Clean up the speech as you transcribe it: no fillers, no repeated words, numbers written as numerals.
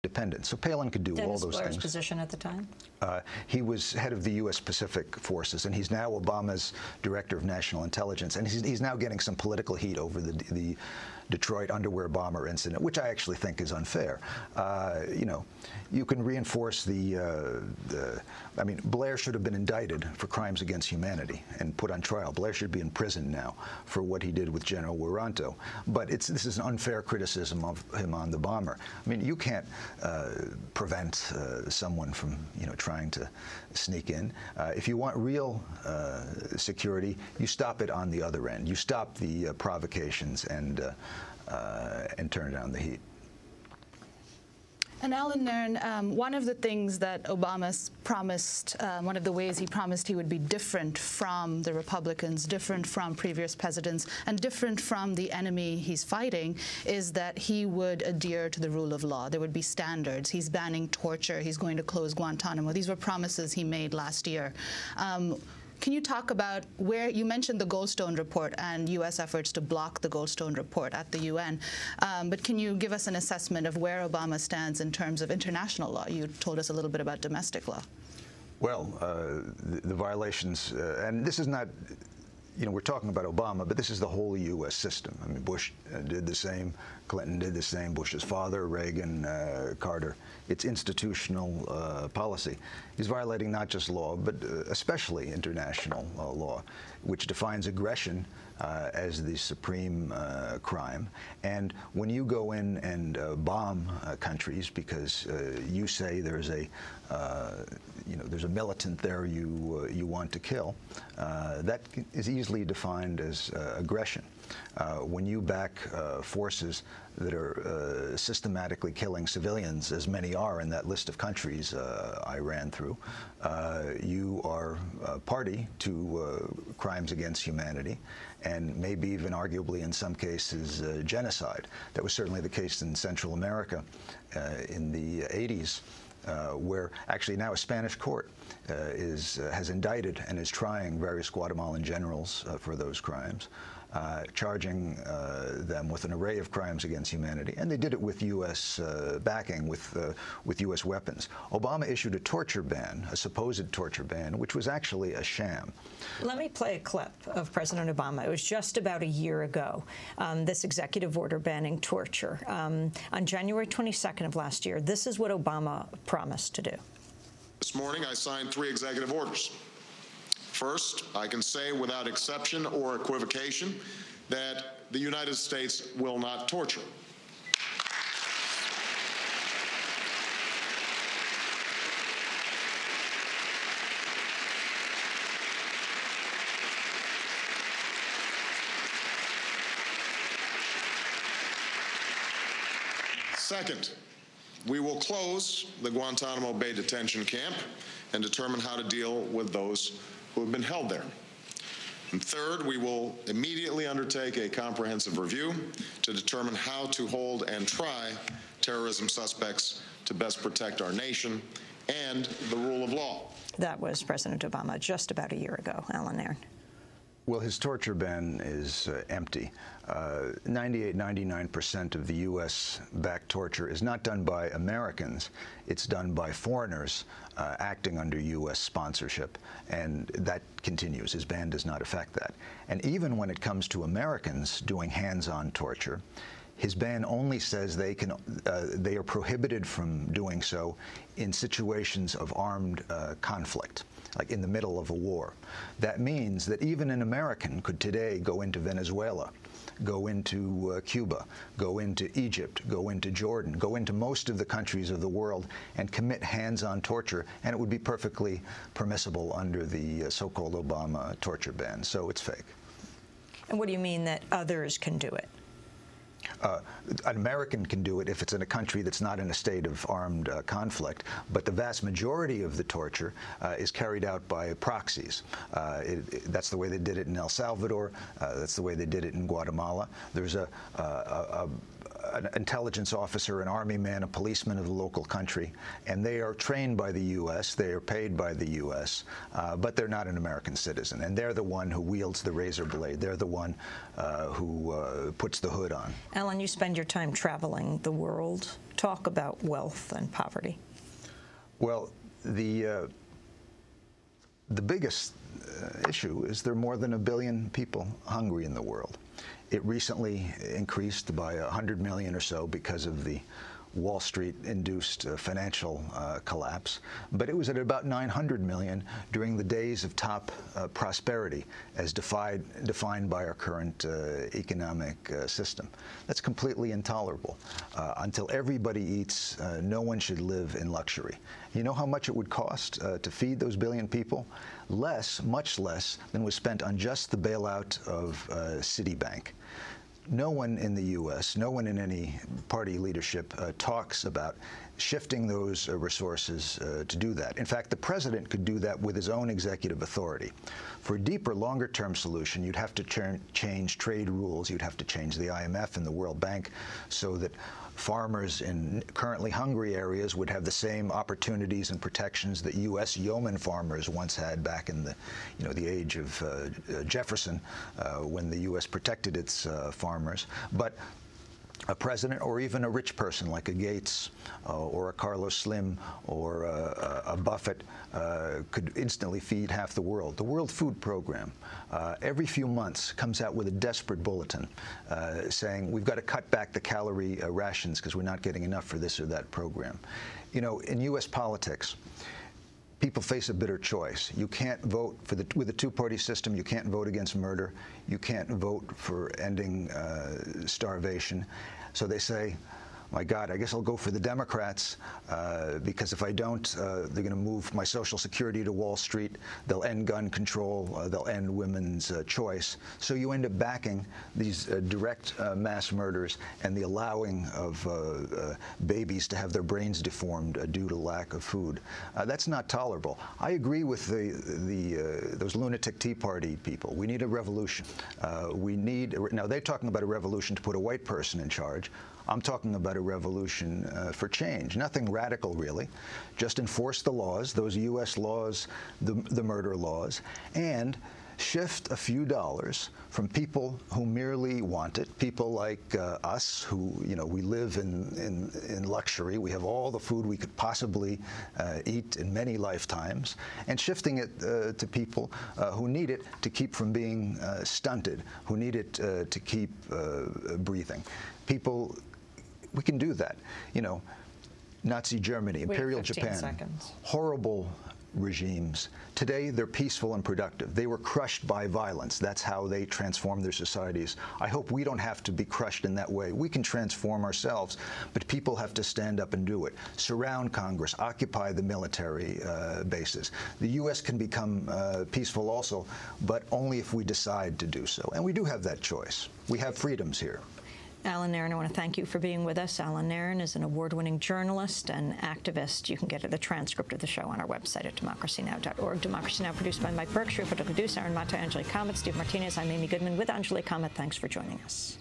independent. So Palin could do all those things. Position at the time? He was head of the U.S. Pacific Forces, and he's now Obama's director of national intelligence. And he's now getting some political heat over the Detroit underwear bomber incident, which I actually think is unfair. You know, you can reinforce I mean, Blair should have been indicted for crimes against humanity and put on trial. Blair should be in prison now for what he did with General Wiranto. But this is an unfair criticism of him on the bomber. I mean, you can't prevent someone from, you know, trying to sneak in. If you want real security, you stop it on the other end. You stop the provocations and turn down the heat. And Allan Nairn, one of the things that Obama promised, one of the ways he promised he would be different from the Republicans, different from previous presidents, and different from the enemy he's fighting, is that he would adhere to the rule of law. There would be standards. He's banning torture. He's going to close Guantanamo. These were promises he made last year. Can you talk about where you mentioned the Goldstone report and U.S. efforts to block the Goldstone report at the UN, but can you give us an assessment of where Obama stands in terms of international law? You told us a little bit about domestic law. Well, the violations, and this is not, you know, we're talking about Obama, but this is the whole U.S. system. I mean, Bush did the same, Clinton did the same, Bush's father, Reagan, Carter. It's institutional policy. He's violating not just law, but especially international law, which defines aggression as the supreme crime. And when you go in and bomb countries because you say there's a there's a militant there you want to kill, that is easily defined as aggression. When you back forces that are systematically killing civilians, as many are in that list of countries I ran through, you are party to crimes against humanity, and maybe even arguably in some cases genocide. That was certainly the case in Central America in the 80s. Where actually now a Spanish court has indicted and is trying various Guatemalan generals for those crimes, charging them with an array of crimes against humanity, and they did it with U.S. backing, with U.S. weapons. Obama issued a torture ban, a supposed torture ban, which was actually a sham. Let me play a clip of President Obama. It was just about a year ago, this executive order banning torture. On January 22nd of last year, this is what Obama promised to do. This morning, I signed 3 executive orders. First, I can say without exception or equivocation that the United States will not torture. Second, we will close the Guantanamo Bay detention camp and determine how to deal with those who have been held there. And third, we will immediately undertake a comprehensive review to determine how to hold and try terrorism suspects to best protect our nation and the rule of law. That was President Obama just about a year ago. Allan Nairn. Well, his torture ban is empty. 99% of the U.S.-backed torture is not done by Americans. It's done by foreigners acting under U.S. sponsorship, and that continues. His ban does not affect that. And even when it comes to Americans doing hands-on torture, his ban only says they are prohibited from doing so in situations of armed conflict, like in the middle of a war. That means that even an American could today go into Venezuela, go into Cuba, go into Egypt, go into Jordan, go into most of the countries of the world and commit hands-on torture, and it would be perfectly permissible under the so-called Obama torture ban. So it's fake. And what do you mean that others can do it? An American can do it if it's in a country that's not in a state of armed conflict, but the vast majority of the torture is carried out by proxies. That's the way they did it in El Salvador. That's the way they did it in Guatemala. There's a an intelligence officer, an army man, a policeman of the local country, and they are trained by the U.S., they are paid by the U.S., but they're not an American citizen, and they're the one who wields the razor blade. They're the one who puts the hood on. Allan, you spend your time traveling the world. Talk about wealth and poverty. Well, the biggest issue is there are more than 1 billion people hungry in the world. It recently increased by 100 million or so because of the Wall Street-induced financial collapse, but it was at about 900 million during the days of top prosperity, as defined by our current economic system. That's completely intolerable. Until everybody eats, no one should live in luxury. You know how much it would cost to feed those 1 billion people? Less, much less, than was spent on just the bailout of Citibank. No one in the U.S., no one in any party leadership talks about shifting those resources to do that. In fact, the president could do that with his own executive authority. For a deeper, longer-term solution, you'd have to change trade rules. You'd have to change the IMF and the World Bank so that farmers in currently hungry areas would have the same opportunities and protections that U.S. yeoman farmers once had back in the, the age of Jefferson, when the U.S. protected its farmers. But a president or even a rich person like a Gates or a Carlos Slim or a Buffett could instantly feed half the world. The World Food Program every few months comes out with a desperate bulletin saying we've got to cut back the calorie rations because we're not getting enough for this or that program. In U.S. politics, people face a bitter choice. You can't vote with a two-party system. You can't vote against murder. You can't vote for ending starvation. So they say, my God, I guess I'll go for the Democrats because if I don't, they're going to move my Social Security to Wall Street. They'll end gun control. They'll end women's choice. So you end up backing these direct mass murders and the allowing of babies to have their brains deformed due to lack of food. That's not tolerable. I agree with those lunatic Tea Party people. We need a revolution. Now they're talking about a revolution to put a white person in charge. I'm talking about a revolution for change. Nothing radical, really. Just enforce the laws, those U.S. laws, the murder laws, and shift a few dollars from people who merely want it, people like us who, we live in luxury. We have all the food we could possibly eat in many lifetimes, and shifting it to people who need it to keep from being stunted, who need it to keep breathing. People, we can do that. Nazi Germany, Imperial Japan, seconds. Horrible regimes. Today, they're peaceful and productive. They were crushed by violence. That's how they transformed their societies. I hope we don't have to be crushed in that way. We can transform ourselves, but people have to stand up and do it. Surround Congress, occupy the military bases. The U.S. can become peaceful also, but only if we decide to do so. And we do have that choice. We have freedoms here. Allan Nairn, I want to thank you for being with us. Allan Nairn is an award-winning journalist and activist. You can get the transcript of the show on our website at democracynow.org. Democracy Now! Produced by Mike Berkshire, producer Aaron Mata, Angelique Comet, Steve Martinez. I'm Amy Goodman with Angelique Comet. Thanks for joining us.